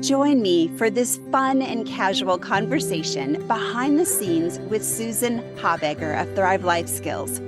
Join me for this fun and casual conversation behind the scenes with Susan Habegger of Thrive Life Skills.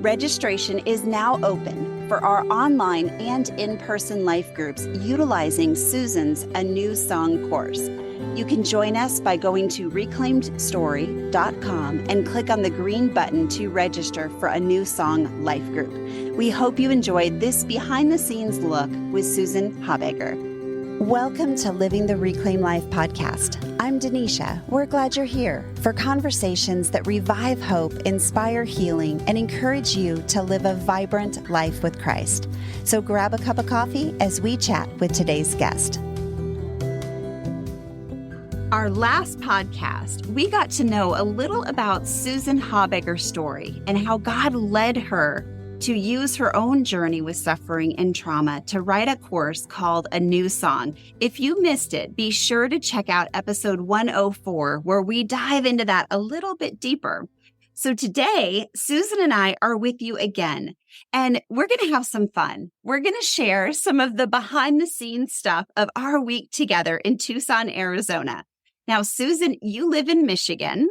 Registration is now open for our online and in-person life groups utilizing Susan's A New Song course. You can join us by going to reclaimedstory.com and click on the green button to register for A New Song life group. We hope you enjoyed this behind-the-scenes look with Susan Habegger. Welcome to Living the Reclaim Life podcast. I'm Denisha. We're glad you're here for conversations that revive hope, inspire healing, and encourage you to live a vibrant life with Christ. So grab a cup of coffee as we chat with today's guest. Our last podcast, we got to know a little about Susan Habegger's story and how God led her to use her own journey with suffering and trauma to write a course called A New Song. If you missed it, be sure to check out episode 104, where we dive into that a little bit deeper. So today, Susan and I are with you again, and we're going to have some fun. We're going to share some of the behind-the-scenes stuff of our week together in Tucson, Arizona. Now, Susan, you live in Michigan.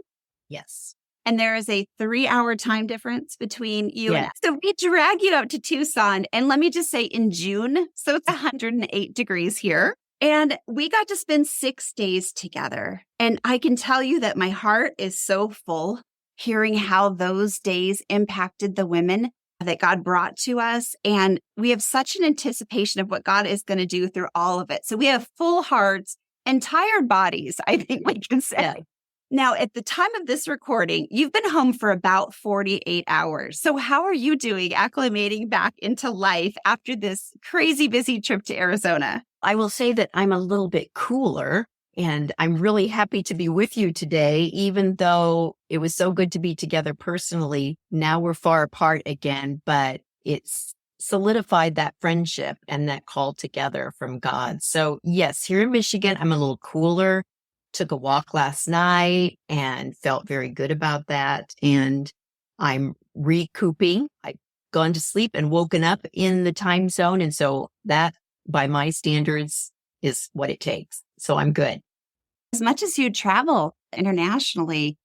Yes. And there is a 3-hour time difference between you and us. So we drag you out to Tucson. And let me just say in June, so it's 108 degrees here. And we got to spend 6 days together. And I can tell you that my heart is so full hearing how those days impacted the women that God brought to us. And we have such an anticipation of what God is going to do through all of it. So we have full hearts and tired bodies, I think we can say. Yeah. Now, at the time of this recording, you've been home for about 48 hours. So how are you doing acclimating back into life after this crazy busy trip to Arizona? I will say that I'm a little bit cooler, and I'm really happy to be with you today, even though it was so good to be together personally. Now we're far apart again, but it's solidified that friendship and that call together from God. So yes, here in Michigan, I'm a little cooler. Took a walk last night and felt very good about that. And I'm recouping. I've gone to sleep and woken up in the time zone. And so that, by my standards, is what it takes. So I'm good. As much as you travel internationally,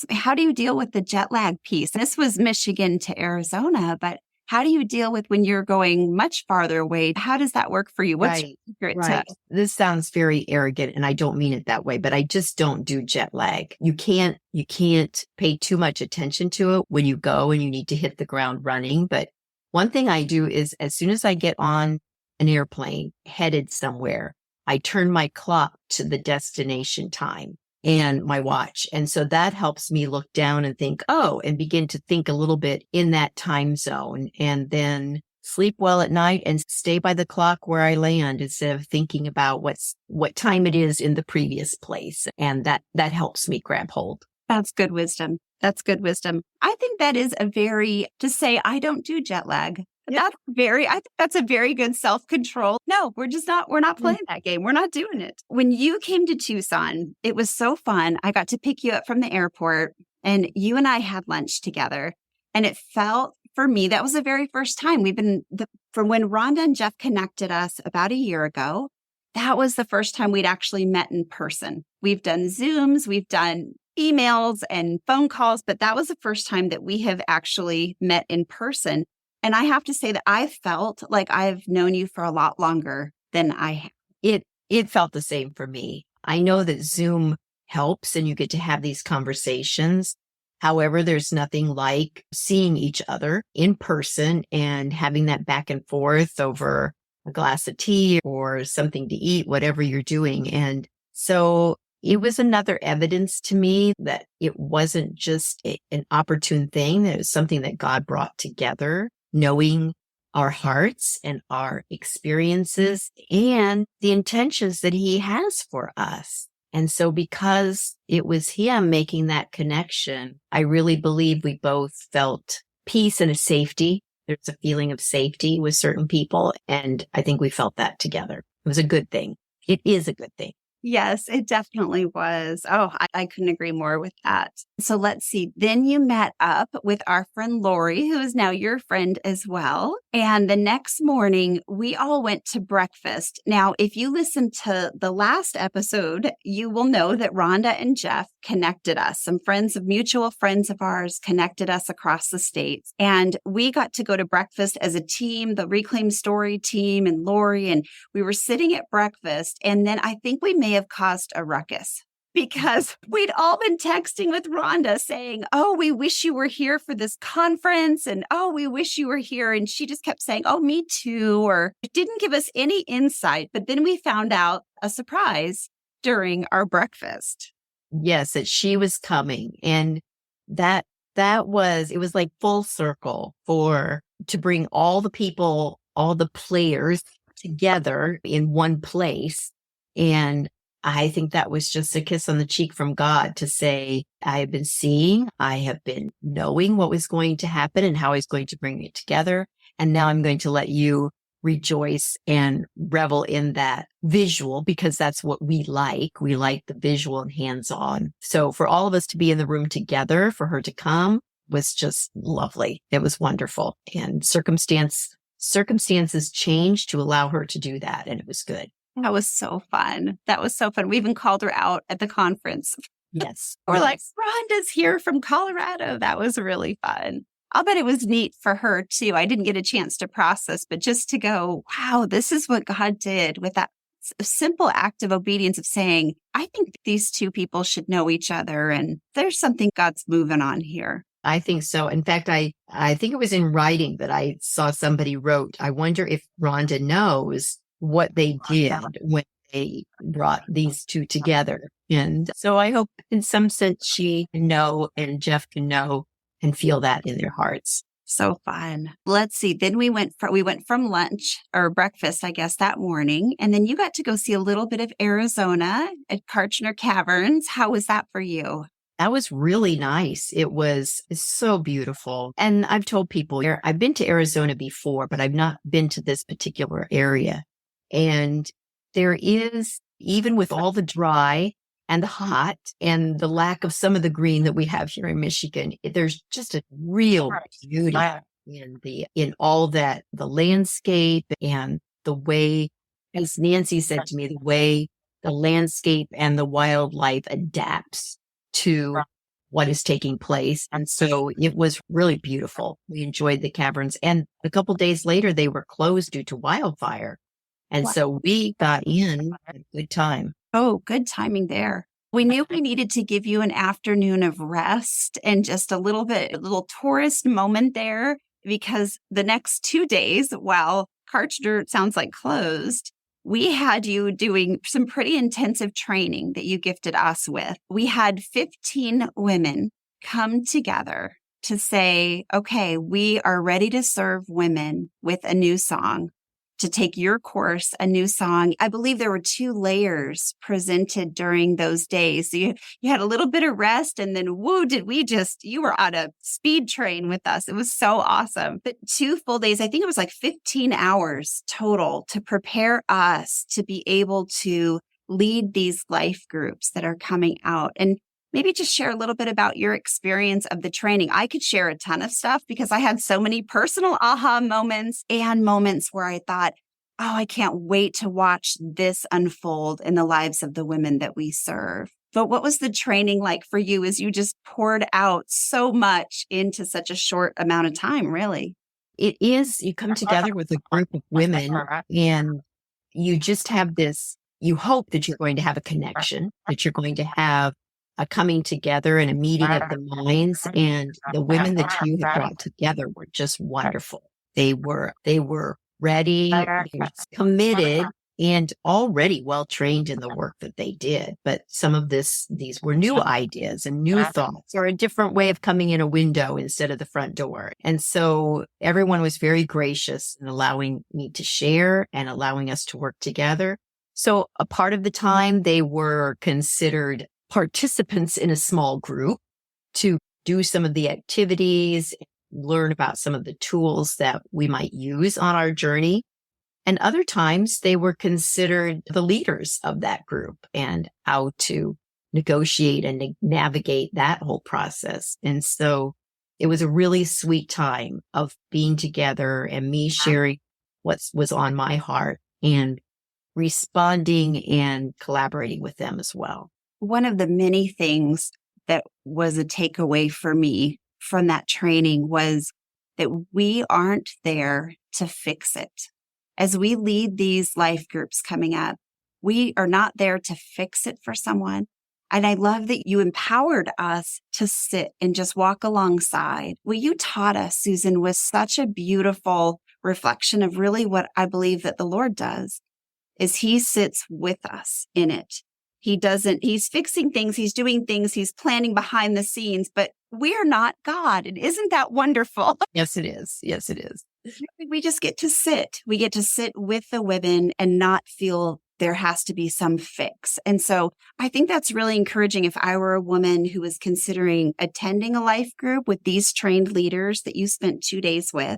how do you deal with the jet lag piece? This was Michigan to Arizona, but how do you deal with when you're going much farther away? How does that work for you? What's your secret right. to? This sounds very arrogant, and I don't mean it that way, but I just don't do jet lag. You can't pay too much attention to it when you go and you need to hit the ground running. But one thing I do is as soon as I get on an airplane headed somewhere, I turn my clock to the destination time and my watch. And so that helps me look down and think, and begin to think a little bit in that time zone, and then sleep well at night and stay by the clock where I land instead of thinking about what time it is in the previous place. And that helps me grab hold. That's good wisdom. That's good wisdom. I think that is to say, I don't do jet lag. Yeah. I think that's a very good self-control. No, we're not playing that game. We're not doing it. When you came to Tucson, it was so fun. I got to pick you up from the airport and you and I had lunch together. And it felt, for me, that was the very first time from when Rhonda and Jeff connected us about a year ago, that was the first time we'd actually met in person. We've done Zooms, we've done emails and phone calls, but that was the first time that we have actually met in person. And I have to say that I felt like I've known you for a lot longer than I have. It felt the same for me. I know that Zoom helps and you get to have these conversations. However, there's nothing like seeing each other in person and having that back and forth over a glass of tea or something to eat, whatever you're doing. And so it was another evidence to me that it wasn't just an opportune thing. It was something that God brought together, knowing our hearts and our experiences and the intentions that He has for us. And so because it was Him making that connection, I really believe we both felt peace and a safety. There's a feeling of safety with certain people. And I think we felt that together. It was a good thing. It is a good thing. Yes, it definitely was. Oh, I couldn't agree more with that. So let's see. Then you met up with our friend Lori, who is now your friend as well. And the next morning, we all went to breakfast. Now, if you listen to the last episode, you will know that Rhonda and Jeff connected us. Some friends of mutual friends of ours connected us across the states. And we got to go to breakfast as a team, the Reclaim Story team and Lori. And we were sitting at breakfast, and then I think we may have caused a ruckus because we'd all been texting with Rhonda saying, "Oh, we wish you were here for this conference." And, "Oh, we wish you were here." And she just kept saying, "Oh, me too." Or it didn't give us any insight. But then we found out a surprise during our breakfast. Yes, that she was coming. And that it was like full circle for to bring all the people, all the players together in one place. And I think that was just a kiss on the cheek from God to say, I have been seeing, I have been knowing what was going to happen and how he's going to bring it together. And now I'm going to let you rejoice and revel in that visual because that's what we like. We like the visual and hands-on. So for all of us to be in the room together, for her to come was just lovely. It was wonderful. And circumstances changed to allow her to do that. And it was good. That was so fun. That was so fun. We even called her out at the conference. Yes. We're like, "Rhonda's here from Colorado." That was really fun. I'll bet it was neat for her too. I didn't get a chance to process, but just to go, wow, this is what God did with that simple act of obedience of saying, I think these two people should know each other. And there's something God's moving on here. I think so. In fact, I think it was in writing that I saw somebody wrote, I wonder if Rhonda knows what they did when they brought these two together. And so I hope in some sense she can know and Jeff can know and feel that in their hearts. So fun. Let's see. Then we went from lunch or breakfast, I guess, that morning. And then you got to go see a little bit of Arizona at Kartchner Caverns. How was that for you? That was really nice. It's so beautiful. And I've told people I've been to Arizona before, but I've not been to this particular area. And there is, even with all the dry and the hot and the lack of some of the green that we have here in Michigan, there's just a real beauty in all that, the landscape and the way, as Nancy said to me, the way the landscape and the wildlife adapts to what is taking place. And so it was really beautiful. We enjoyed the caverns. And a couple days later, they were closed due to wildfire. And so we got in at a good time. Oh, good timing there. We knew we needed to give you an afternoon of rest and just a little tourist moment there, because the next 2 days, while Kartchner sounds like closed, we had you doing some pretty intensive training that you gifted us with. We had 15 women come together to say, okay, we are ready to serve women with a new song. To take your course, a new song. I believe there were 2 layers presented during those days. So you had a little bit of rest, and then you were on a speed train with us. It was so awesome. But 2 full days, I think it was like 15 hours total to prepare us to be able to lead these life groups that are coming out. And maybe just share a little bit about your experience of the training. I could share a ton of stuff because I had so many personal aha moments and moments where I thought, oh, I can't wait to watch this unfold in the lives of the women that we serve. But what was the training like for you as you just poured out so much into such a short amount of time, really? It is, you come together with a group of women and you just have you hope that you're going to have a connection, that you're going to have a coming together and a meeting of the minds. And the women that you have brought together were just wonderful. They were ready, they were committed, and already well trained in the work that they did. But some of these were new ideas and new thoughts, or a different way of coming in a window instead of the front door. And so everyone was very gracious in allowing me to share and allowing us to work together. So a part of the time they were considered participants in a small group to do some of the activities, learn about some of the tools that we might use on our journey. And other times they were considered the leaders of that group and how to negotiate and navigate that whole process. And so it was a really sweet time of being together and me sharing what was on my heart and responding and collaborating with them as well. One of the many things that was a takeaway for me from that training was that we aren't there to fix it. As we lead these life groups coming up, we are not there to fix it for someone. And I love that you empowered us to sit and just walk alongside. What you taught us, Susan, was such a beautiful reflection of really what I believe that the Lord does, is he sits with us in it. He's fixing things, he's doing things, he's planning behind the scenes, but we're not God. And isn't that wonderful? Yes, it is. Yes, it is. We just get to sit. We get to sit with the women and not feel there has to be some fix. And so I think that's really encouraging. If I were a woman who was considering attending a life group with these trained leaders that you spent 2 days with,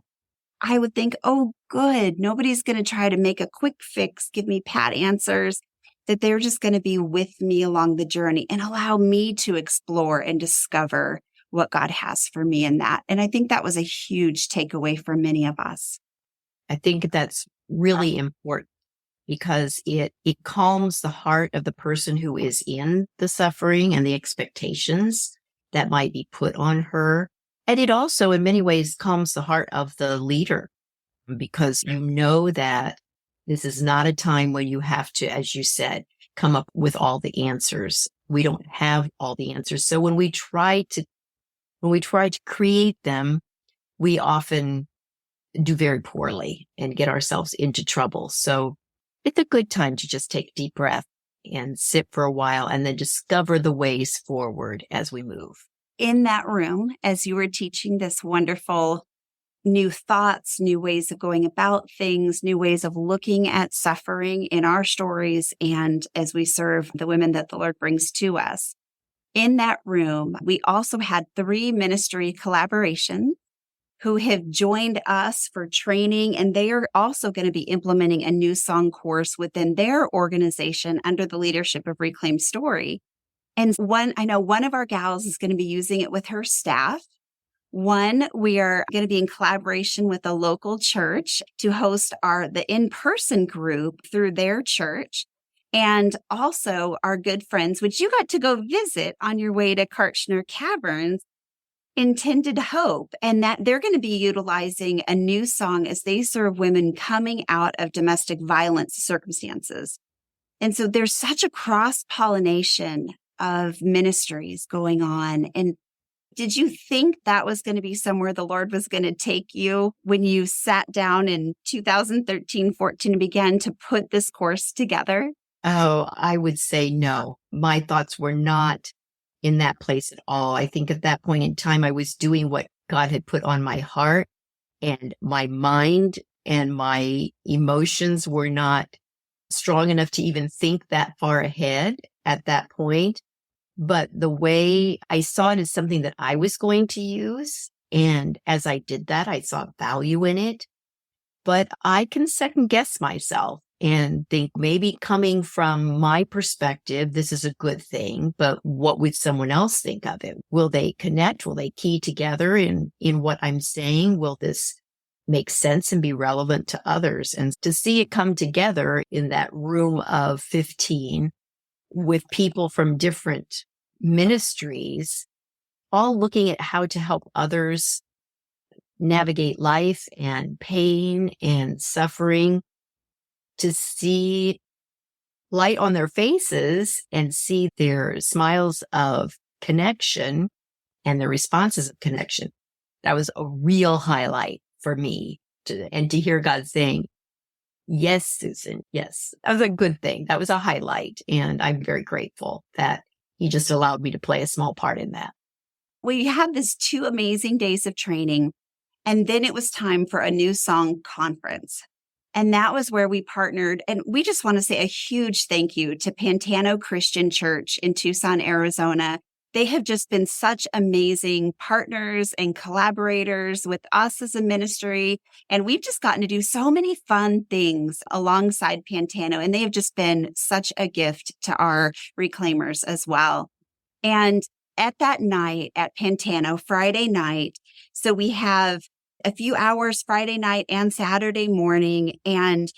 I would think, oh, good. Nobody's going to try to make a quick fix, give me pat answers, that they're just going to be with me along the journey and allow me to explore and discover what God has for me in that. And I think that was a huge takeaway for many of us. I think that's really important because it calms the heart of the person who is in the suffering and the expectations that might be put on her. And it also, in many ways, calms the heart of the leader because you know that this is not a time when you have to, as you said, come up with all the answers. We don't have all the answers. So when we try to create them, we often do very poorly and get ourselves into trouble. So it's a good time to just take a deep breath and sit for a while and then discover the ways forward as we move. In that room, as you were teaching this wonderful new thoughts, new ways of going about things, new ways of looking at suffering in our stories, and as we serve the women that the Lord brings to us. In that room, we also had 3 ministry collaborations who have joined us for training, and they are also going to be implementing a new song course within their organization under the leadership of Reclaimed Story. And I know one of our gals is going to be using it with her staff. One, we are going to be in collaboration with a local church to host the in-person group through their church. And also our good friends, which you got to go visit on your way to Kartchner Caverns, Intended Hope, and that they're going to be utilizing a new song as they serve women coming out of domestic violence circumstances. And so there's such a cross-pollination of ministries going on. And did you think that was going to be somewhere the Lord was going to take you when you sat down in 2013, 14 and began to put this course together? Oh, I would say no. My thoughts were not in that place at all. I think at that point in time, I was doing what God had put on my heart, and my mind and my emotions were not strong enough to even think that far ahead at that point. But the way I saw it as something that I was going to use. And as I did that, I saw value in it. But I can second guess myself and think maybe coming from my perspective, this is a good thing, but what would someone else think of it? Will they connect? Will they key together in what I'm saying? Will this make sense and be relevant to others? And to see it come together in that room of 15 with people from different ministries, all looking at how to help others navigate life and pain and suffering, to see light on their faces and see their smiles of connection and their responses of connection. That was a real highlight for me and to hear God saying, yes, Susan, yes, that was a good thing. That was a highlight. And I'm very grateful that he just allowed me to play a small part in that. We had this 2 amazing days of training, and then it was time for a new song conference. And that was where we partnered. And we just want to say a huge thank you to Pantano Christian Church in Tucson, Arizona, They have just been such amazing partners and collaborators with us as a ministry. And we've just gotten to do so many fun things alongside Pantano. And they have just been such a gift to our reclaimers as well. And at that night at Pantano, Friday night, so we have a few hours Friday night and Saturday morning. And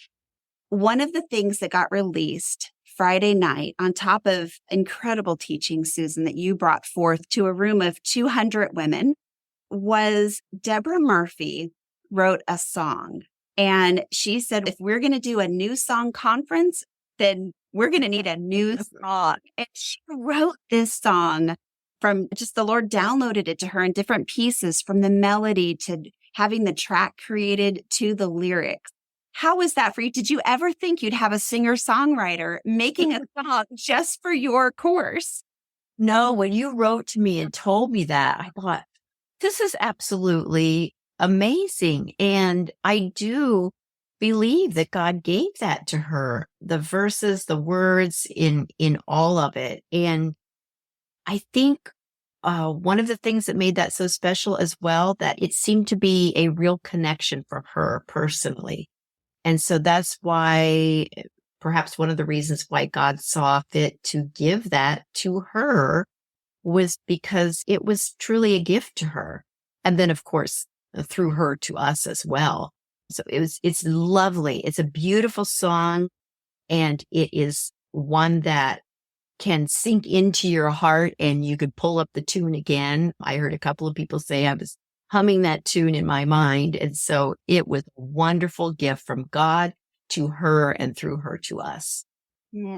one of the things that got released Friday night, on top of incredible teaching, Susan, that you brought forth to a room of 200 women, was Deborah Murphy wrote a song. And she said, if we're going to do a new song conference, then we're going to need a new song. And she wrote this song from just the Lord downloaded it to her in different pieces, from the melody to having the track created to the lyrics. How was that for you? Did you ever think you'd have a singer-songwriter making a song just for your course? No, when you wrote to me and told me that, I thought, this is absolutely amazing. And I do believe that God gave that to her, the verses, the words in all of it. And I think one of the things that made that so special as well, that it seemed to be a real connection for her personally. And so that's why, perhaps one of the reasons why God saw fit to give that to her was because it was truly a gift to her. And then, of course, through her to us as well. So it's lovely. It's a beautiful song, and it is one that can sink into your heart, and you could pull up the tune again. I heard a couple of people say I was humming that tune in my mind. And so it was a wonderful gift from God to her and through her to us.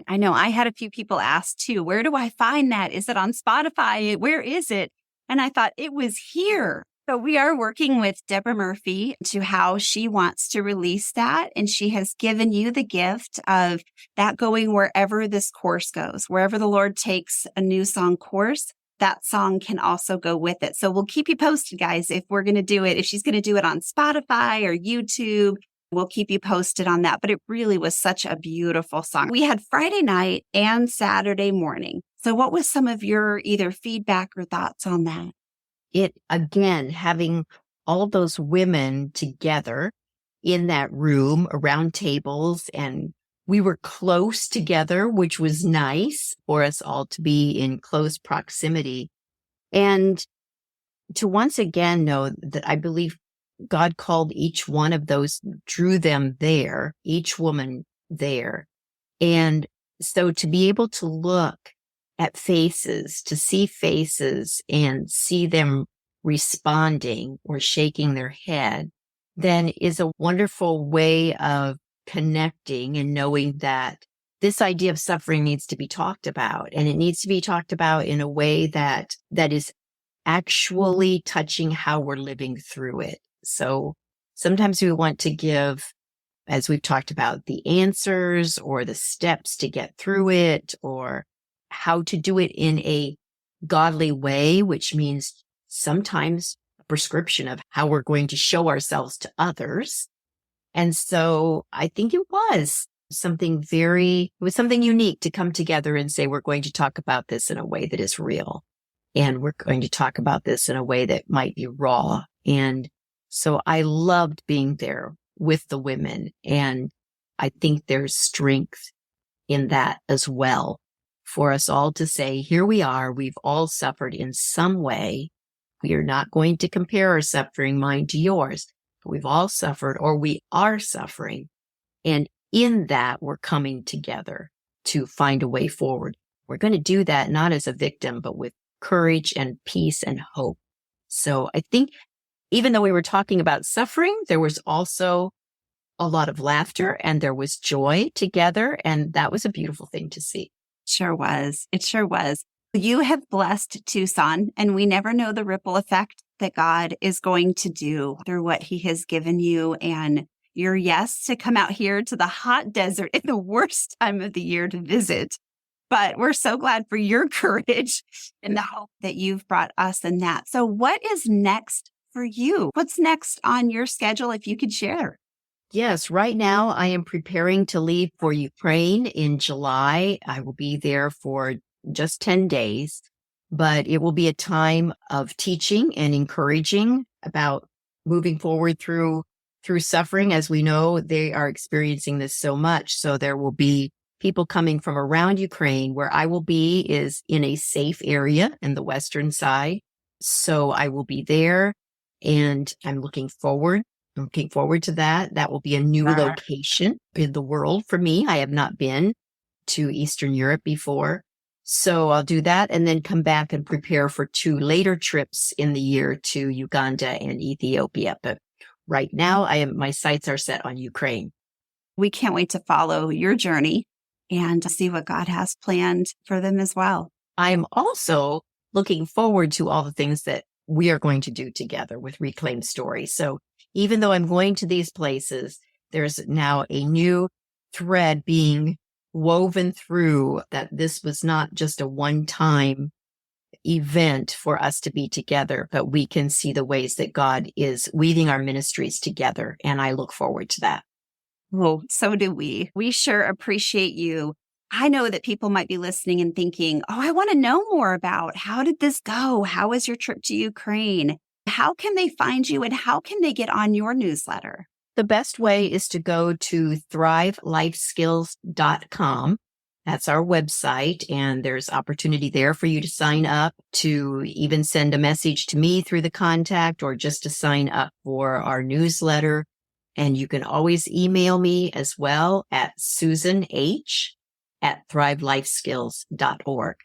I know. I had a few people ask too, where do I find that? Is it on Spotify? Where is it? And I thought it was here. So we are working with Deborah Murphy to how she wants to release that. And she has given you the gift of that going wherever this course goes, wherever the Lord takes a new song course, that song can also go with it. So we'll keep you posted, guys, if we're going to do it, if she's going to do it on Spotify or YouTube. We'll keep you posted on that. But it really was such a beautiful song. We had Friday night and Saturday morning. So what was some of your either feedback or thoughts on that? It, again, having all those women together in that room around tables, and we were close together, which was nice for us all to be in close proximity. And to once again know that I believe God called each one of those, drew them there, each woman there. And so to be able to look at faces, to see faces and see them responding or shaking their head, then is a wonderful way of connecting and knowing that this idea of suffering needs to be talked about, and it needs to be talked about in a way that is actually touching how we're living through it. So sometimes we want to give, as we've talked about, the answers or the steps to get through it, or how to do it in a godly way, which means sometimes a prescription of how we're going to show ourselves to others. And so I think it was something unique to come together and say, we're going to talk about this in a way that is real. And we're going to talk about this in a way that might be raw. And so I loved being there with the women. And I think there's strength in that as well, for us all to say, here we are, we've all suffered in some way. We are not going to compare our suffering, mine to yours. We've all suffered, or we are suffering. And in that, we're coming together to find a way forward. We're going to do that not as a victim, but with courage and peace and hope. So I think even though we were talking about suffering, there was also a lot of laughter and there was joy together. And that was a beautiful thing to see. Sure was. It sure was. You have blessed Tucson, and we never know the ripple effect that God is going to do through what he has given you and your yes to come out here to the hot desert in the worst time of the year to visit. But we're so glad for your courage and the hope that you've brought us in that. So what is next for you? What's next on your schedule, if you could share? Yes, right now I am preparing to leave for Ukraine in July. I will be there for just 10 days. but it will be a time of teaching and encouraging about moving forward through suffering. As we know, they are experiencing this so much. So there will be people coming from around Ukraine. Where I will be is in a safe area in the western side. So I will be there, and I'm looking forward to that. That will be a new location in the world for me. I have not been to Eastern Europe before. So I'll do that and then come back and prepare for 2 later trips in the year to Uganda and Ethiopia. But right now my sights are set on Ukraine. We can't wait to follow your journey and to see what God has planned for them as well. I'm also looking forward to all the things that we are going to do together with Reclaim Story. So even though I'm going to these places, there's now a new thread being woven through, that this was not just a one-time event for us to be together, but we can see the ways that God is weaving our ministries together. And I look forward to that. Oh, so do we. We sure appreciate you. I know that people might be listening and thinking, oh, I want to know more about how did this go? How was your trip to Ukraine? How can they find you and how can they get on your newsletter? The best way is to go to thrivelifeskills.com. That's our website, and there's opportunity there for you to sign up, to even send a message to me through the contact, or just to sign up for our newsletter. And you can always email me as well at susanh@thrivelifeskills.org.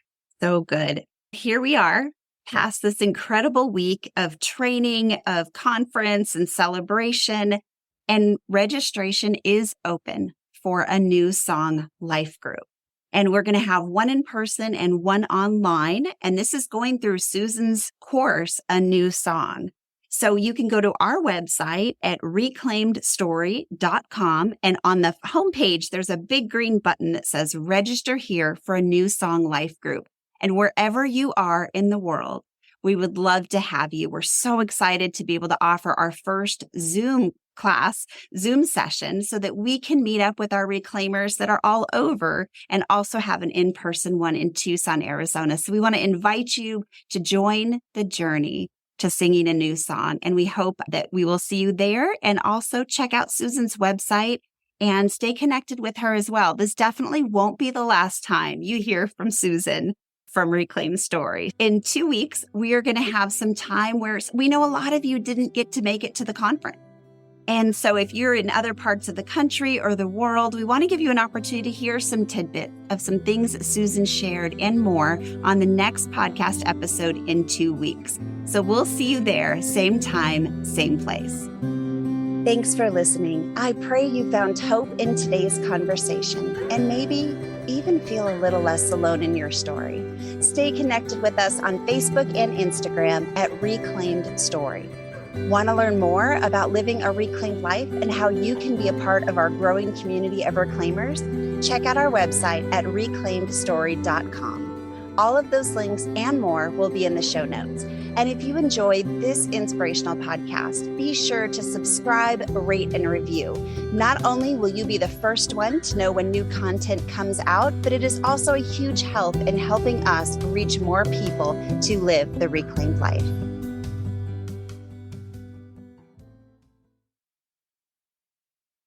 So good. Here we are, past this incredible week of training, of conference and celebration, and registration is open for a new song life group. And we're going to have one in person and one online. And this is going through Susan's course, A New Song. So you can go to our website at reclaimedstory.com. And on the homepage, there's a big green button that says register here for a new song life group. And wherever you are in the world, we would love to have you. We're so excited to be able to offer our first Zoom session so that we can meet up with our reclaimers that are all over and also have an in-person one in Tucson, Arizona. So we want to invite you to join the journey to singing a new song. And we hope that we will see you there, and also check out Susan's website and stay connected with her as well. This definitely won't be the last time you hear from Susan from Reclaim Story. In 2 weeks, we are going to have some time where we know a lot of you didn't get to make it to the conference. And so if you're in other parts of the country or the world, we want to give you an opportunity to hear some tidbits of some things that Susan shared and more on the next podcast episode in 2 weeks. So we'll see you there, same time, same place. Thanks for listening. I pray you found hope in today's conversation and maybe even feel a little less alone in your story. Stay connected with us on Facebook and Instagram at Reclaimed Story. Want to learn more about living a reclaimed life and how you can be a part of our growing community of reclaimers? Check out our website at reclaimedstory.com. All of those links and more will be in the show notes. And if you enjoyed this inspirational podcast, be sure to subscribe, rate, and review. Not only will you be the first one to know when new content comes out, but it is also a huge help in helping us reach more people to live the reclaimed life.